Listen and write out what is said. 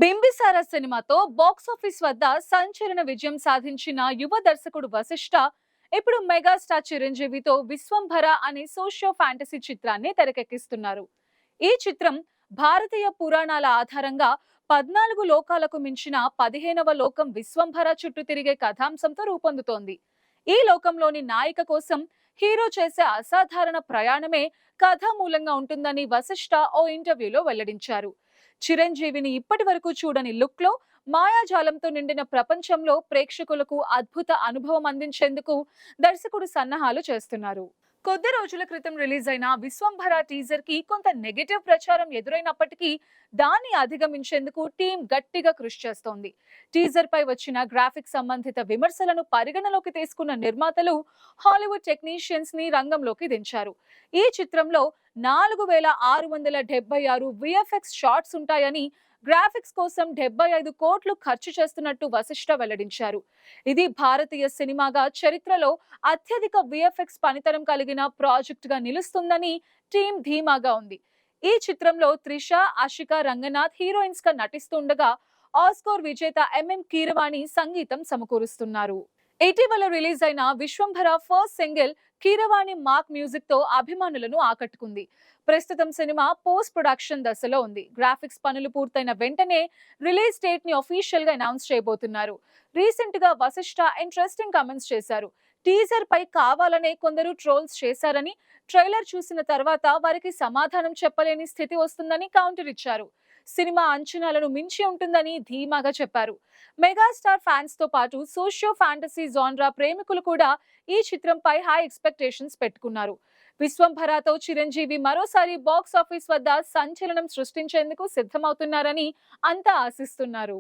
బింబిసార సినిమాతో బాక్సాఫీస్ వద్ద సంచలన విజయం సాధించిన యువ దర్శకుడు వశిష్ఠ ఇప్పుడు మెగాస్టార్ చిరంజీవితో విశ్వంభర అనే సోషియో ఫ్యాంటసీ చిత్రాన్ని తెరకెక్కిస్తున్నారు. ఈ చిత్రం భారతీయ పురాణాల ఆధారంగా 14 లోకాలకు మించిన 15వ లోకం విశ్వంభర చుట్టూ తిరిగే కథాంశంతో రూపొందుతోంది. ఈ లోకంలోని నాయిక కోసం హీరో చేసే అసాధారణ ప్రయాణమే కథామూలంగా ఉంటుందని వశిష్ఠ ఓ ఇంటర్వ్యూలో వెల్లడించారు. చిరంజీవిని ఇప్పటి వరకు చూడని లుక్ లో మాయాజాలంతో నిండిన ప్రపంచంలో ప్రేక్షకులకు అద్భుత అనుభవం అందించేందుకు దర్శకుడు సన్నాహాలు చేస్తున్నారు. కొద్ది రోజుల క్రితం రిలీజ్ అయిన విశ్వంభర టీజర్ కి కొంత నెగటివ్ ప్రచారం ఎదురైనప్పటికీ దాన్ని అధిగమించేందుకు టీం గట్టిగా కృషి చేస్తోంది. టీజర్ పై వచ్చిన గ్రాఫిక్ సంబంధిత విమర్శలను పరిగణలోకి తీసుకున్న నిర్మాతలు హాలీవుడ్ టెక్నీషియన్స్ ని రంగంలోకి దించారు. ఈ చిత్రంలో 4676 విఎఫ్ఎక్స్ షాట్స్ ఉంటాయని, గ్రాఫిక్స్ కోసం 75 కోట్లు ఖర్చు చేస్తున్నట్టు వశిష్ఠ వెల్లడించారు. ఇది భారతీయ సినిమాగా చరిత్రలో అత్యధిక విఎఫ్ఎక్స్ పనితనం కలిగిన ప్రాజెక్ట్ గా నిలుస్తుందని టీం ధీమాగా ఉంది. ఈ చిత్రంలో త్రిష, ఆషిక రంగనాథ్ హీరోయిన్స్ గా నటిస్తుండగా ఆస్కార్ విజేత కీరవాణి సంగీతం సమకూరుస్తున్నారు. ఇటీవల రిలీజ్ అయిన Vishwambhara first single Keeravani mark music తో అభిమానులను ఆకట్టుకుంది. ప్రస్తుతం సినిమా పోస్ట్ ప్రొడక్షన్ దశలో ఉంది. గ్రాఫిక్స్ పనులు పూర్తయిన వెంటనే రిలీజ్ డేట్ ని అఫీషియల్ గా అనౌన్స్ చేయబోతున్నారు. రీసెంట్ గా వశిష్ఠ ఇంట్రెస్టింగ్ కామెంట్స్ చేశారు. టీజర్ పై కావాలనే కొందరు ట్రోల్స్ చేశారని, ట్రైలర్ చూసిన తర్వాత వారికి సమాధానం చెప్పలేని స్థితి వస్తుందని కౌంటర్ ఇచ్చారు. సినిమా అంచనాలను మించి ఉంటుందని ధీమాగా చెప్పారు. మెగాస్టార్ ఫ్యాన్స్ తో పాటు సోషియో ఫ్యాంటసీ జాన్రా ప్రేమికులు కూడా ఈ చిత్రంపై హై ఎక్స్పెక్టేషన్స్ పెట్టుకున్నారు. విశ్వంభరతో చిరంజీవి మరోసారి బాక్స్ ఆఫీస్ వద్ద సంచలనం సృష్టించేందుకు సిద్ధమవుతున్నారని అంతా ఆశిస్తున్నారు.